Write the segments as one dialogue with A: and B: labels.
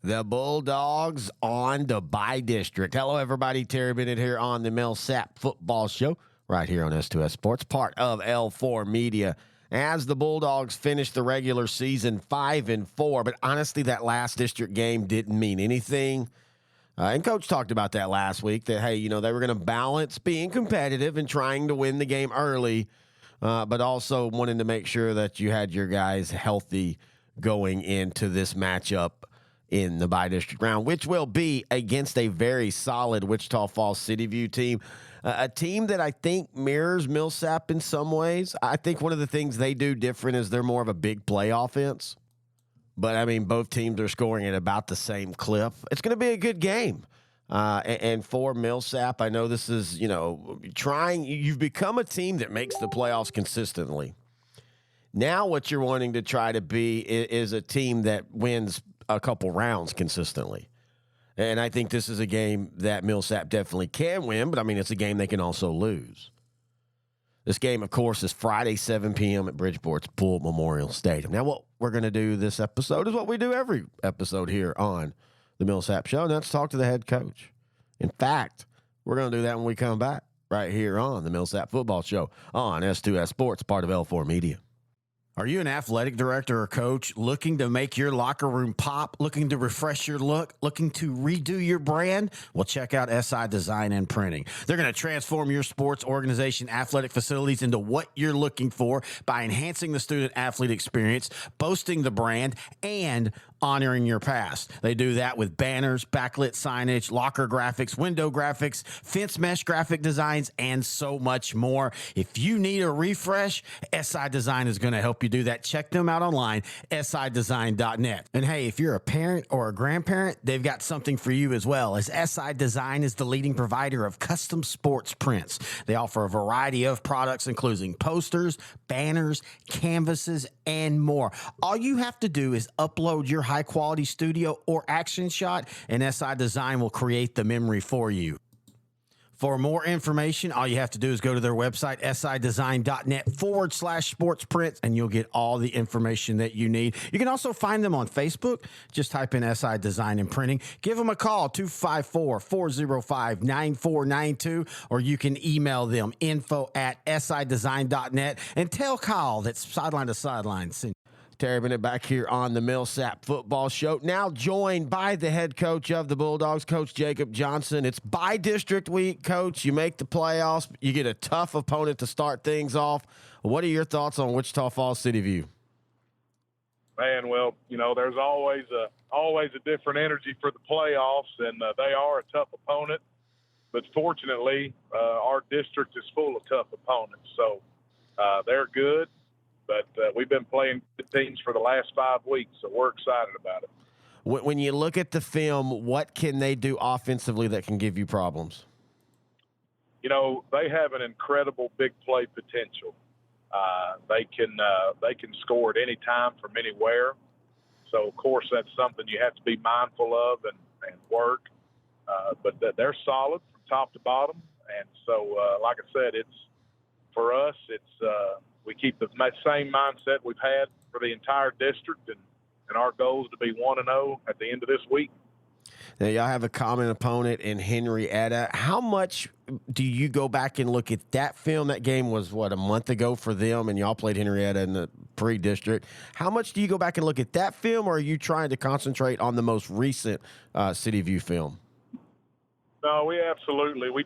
A: The Bulldogs on the bye district. Hello, everybody. Terry Bennett here on the Millsap Football Show, right here on S2S Sports, part of L4 Media. As the Bulldogs finish the regular season 5-4, but honestly, that last district game didn't mean anything. And Coach talked about that last week, that, hey, they were going to balance being competitive and trying to win the game early, but also wanting to make sure that you had your guys healthy going into this matchup in the bi-district round, which will be against a very solid Wichita Falls City View team, a team that I think mirrors Millsap in some ways. I think one of the things they do different is they're more of a big play offense. But, I mean, both teams are scoring at about the same clip. It's going to be a good game. And for Millsap, I know this is, you've become a team that makes the playoffs consistently. Now what you're wanting to try to be is a team that wins a couple rounds consistently. And I think this is a game that Millsap definitely can win, but, I mean, it's a game they can also lose. This game, of course, is Friday, 7 p.m. at Bridgeport's Pool Memorial Stadium. Now, what we're going to do this episode is what we do every episode here on the Millsap Show, and that's talk to the head coach. In fact, we're going to do that when we come back right here on the Millsap Football Show on S2S Sports, part of L4 Media. Are you an athletic director or coach looking to make your locker room pop, looking to refresh your look, looking to redo your brand? Well, check out SI Design and Printing. They're going to transform your sports organization athletic facilities into what you're looking for by enhancing the student-athlete experience, boasting the brand, and honoring your past. They do that with banners, backlit signage, locker graphics, window graphics, fence mesh graphic designs, and so much more. If you need a refresh, SI Design is going to help you do that. Check them out online, sidesign.net. And hey, if you're a parent or a grandparent, they've got something for you as well, as SI Design is the leading provider of custom sports prints. They offer a variety of products, including posters, banners, canvases, and more. All you have to do is upload your high-quality studio or action shot, and SI Design will create the memory for you. For more information, all you have to do is go to their website, sidesign.net/sports prints, and you'll get all the information that you need. You can also find them on Facebook. Just type in SI Design and Printing. Give them a call, 254-405-9492, or you can email them, info@sidesign.net, and tell Kyle that Sideline to Sideline sent. Terry Bennett back here on the Millsap Football Show, now joined by the head coach of the Bulldogs, Coach Jacob Johnson. It's bi-district week, Coach. You make the playoffs. You get a tough opponent to start things off. What are your thoughts on Wichita Falls City View?
B: Man, well, there's always a different energy for the playoffs, and they are a tough opponent. But fortunately, our district is full of tough opponents, so they're good. But we've been playing good teams for the last 5 weeks, so we're excited about it.
A: When you look at the film, what can they do offensively that can give you problems?
B: They have an incredible big play potential. They can score at any time from anywhere. So, of course, that's something you have to be mindful of and work. But they're solid from top to bottom. And so, like I said, for us, we keep the same mindset we've had for the entire district, and our goal is to be 1-0 at the end of this week.
A: Now, y'all have a common opponent in Henrietta. How much do you go back and look at that film? That game was, a month ago for them, and y'all played Henrietta in the pre-district. How much do you go back and look at that film, or are you trying to concentrate on the most recent City View film?
B: No, we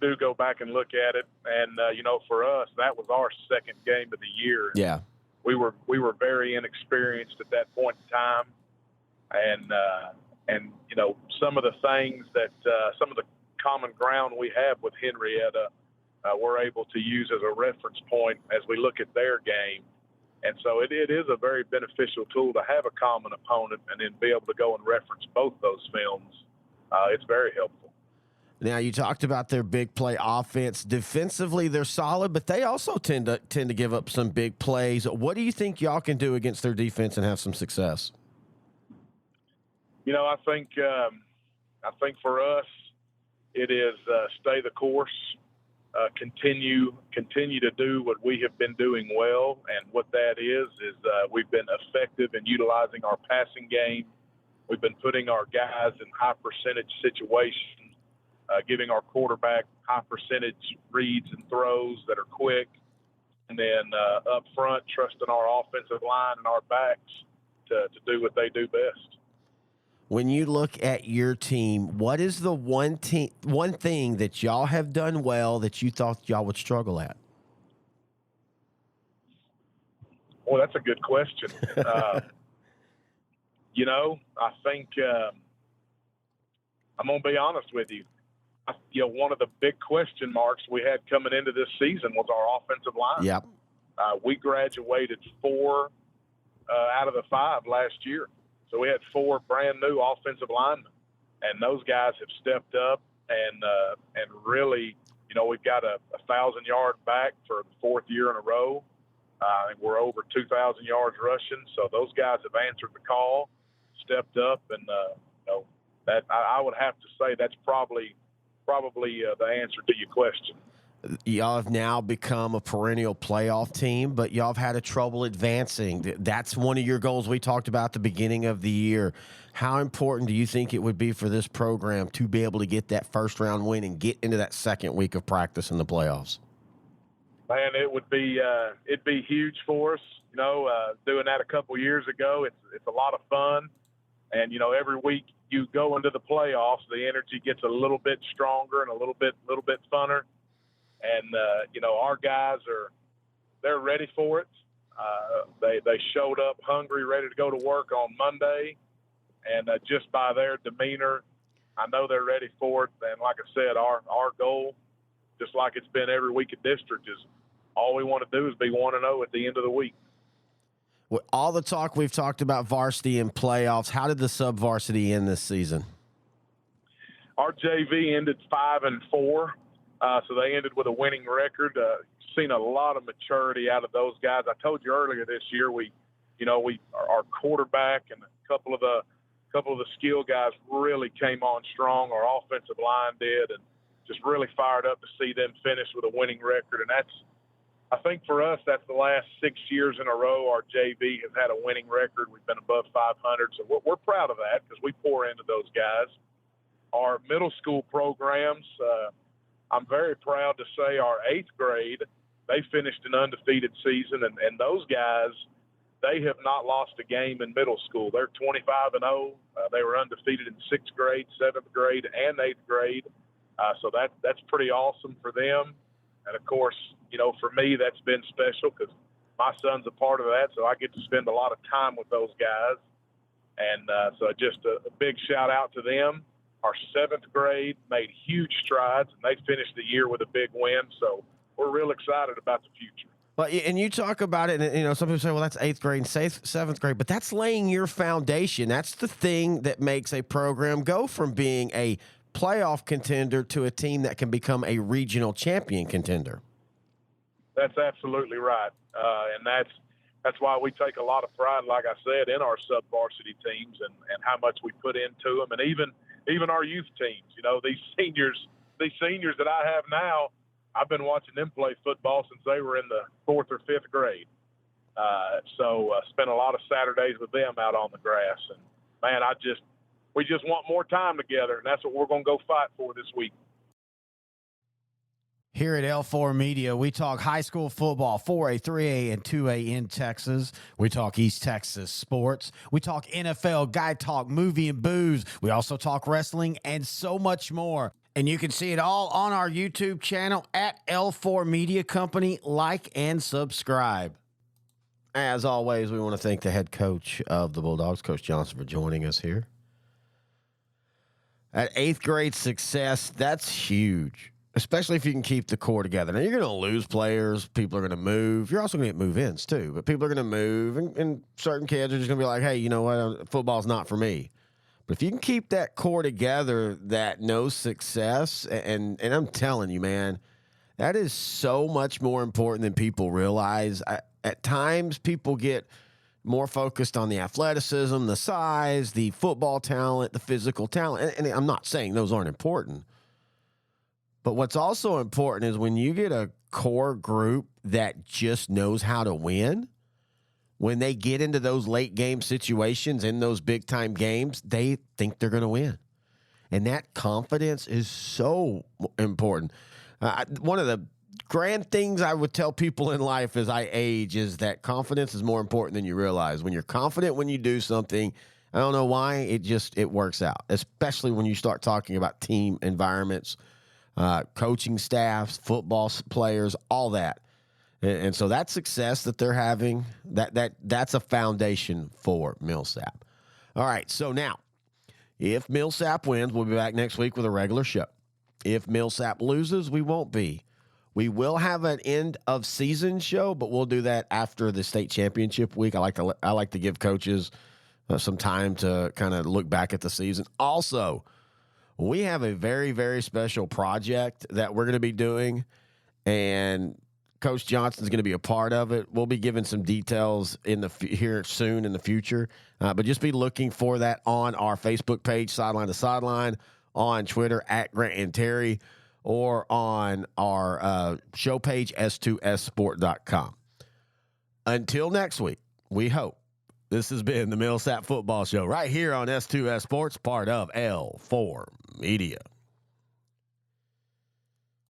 B: do go back and look at it. And, for us, that was our second game of the year.
A: Yeah.
B: We were very inexperienced at that point in time. And some of the things that, some of the common ground we have with Henrietta, we're able to use as a reference point as we look at their game. And so it is a very beneficial tool to have a common opponent and then be able to go and reference both those films. It's very helpful.
A: Now, you talked about their big play offense. Defensively, they're solid, but they also tend to give up some big plays. What do you think y'all can do against their defense and have some success?
B: I think for us, it is stay the course, continue to do what we have been doing well, and what that is we've been effective in utilizing our passing game We've been putting our guys in high percentage situations, giving our quarterback high percentage reads and throws that are quick. And then up front, trusting our offensive line and our backs to do what they do best.
A: When you look at your team, what is the one thing that y'all have done well that you thought y'all would struggle at?
B: Well, that's a good question. I think I'm going to be honest with you. One of the big question marks we had coming into this season was our offensive line.
A: Yep.
B: We graduated 4 out of the 5 last year. So we had 4 brand new offensive linemen, and those guys have stepped up and really, we've got a 1,000-yard back for the 4th year in a row. We're over 2,000 yards rushing. So those guys have answered the call, stepped up, and that I would have to say that's probably the answer to your question.
A: Y'all have now become a perennial playoff team, but y'all have had a trouble advancing. That's one of your goals we talked about at the beginning of the year. How important do you think it would be for this program to be able to get that first-round win and get into that second week of practice in the playoffs?
B: Man, it'd be huge for us. Doing that a couple years ago, it's a lot of fun. And, every week you go into the playoffs, the energy gets a little bit stronger and a little bit funner. And, our guys they're ready for it. They showed up hungry, ready to go to work on Monday. And just by their demeanor, I know they're ready for it. And like I said, our goal, just like it's been every week at district, is all we want to do is be 1-0 at the end of the week.
A: With all the talk we've talked about varsity and playoffs, how did the sub-varsity end this season?
B: Our JV ended 5-4, so they ended with a winning record. Seen a lot of maturity out of those guys. I told you earlier this year, our quarterback and a couple of the skill guys really came on strong. Our offensive line did, and just really fired up to see them finish with a winning record. And I think for us, that's the last 6 years in a row our JV has had a winning record. We've been above 500, so we're proud of that because we pour into those guys. Our middle school programs, I'm very proud to say our 8th grade, they finished an undefeated season, and those guys, they have not lost a game in middle school. They're 25-0. They were undefeated in 6th grade, 7th grade, and 8th grade. So that's pretty awesome for them. And, of course, for me, that's been special because my son's a part of that, so I get to spend a lot of time with those guys. And so just a big shout-out to them. Our 7th grade made huge strides, and they finished the year with a big win. So we're real excited about the future.
A: Well, and you talk about it, and some people say, well, that's 8th grade and 7th grade, but that's laying your foundation. That's the thing that makes a program go from being a playoff contender to a team that can become a regional champion contender.
B: That's absolutely right. And that's why we take a lot of pride, like I said, in our sub-varsity teams and how much we put into them. And even our youth teams, these seniors that I have now, I've been watching them play football since they were in the 4th or 5th grade. So spent a lot of Saturdays with them out on the grass. And, man, we just want more time together, and that's what we're going to go fight for this week.
C: Here at L4 Media, we talk high school football, 4A, 3A, and 2A in Texas. We talk East Texas sports. We talk NFL, guy talk, movie and booze. We also talk wrestling and so much more. And you can see it all on our YouTube channel at L4 Media Company. Like and subscribe.
A: As always, we want to thank the head coach of the Bulldogs, Coach Johnson, for joining us here. At 8th grade success, that's huge, especially if you can keep the core together. Now, you're going to lose players. People are going to move. You're also going to get move-ins, too. But people are going to move, and certain kids are just going to be like, hey, you know what? Football's not for me. But if you can keep that core together that knows success, and I'm telling you, man, that is so much more important than people realize. At times, people get more focused on the athleticism, the size, the football talent, the physical talent. And I'm not saying those aren't important. But what's also important is when you get a core group that just knows how to win, when they get into those late game situations in those big time games, they think they're going to win. And that confidence is so important. One of the grand things I would tell people in life as I age is that confidence is more important than you realize. When you're confident when you do something, I don't know why, it works out, especially when you start talking about team environments, coaching staffs, football players, all that. And so that success that they're having, that's a foundation for Millsap. All right, so now, if Millsap wins, we'll be back next week with a regular show. If Millsap loses, we won't be. We will have an end of season show, but we'll do that after the state championship week. I like to give coaches some time to kind of look back at the season. Also, we have a very, very special project that we're going to be doing, and Coach Johnson's going to be a part of it. We'll be giving some details here soon in the future, but just be looking for that on our Facebook page, Sideline to Sideline, on Twitter at Grant and Terry, or on our show page, s2ssport.com. Until next week, we hope. This has been the Millsap Football Show right here on S2S Sports, part of L4 Media.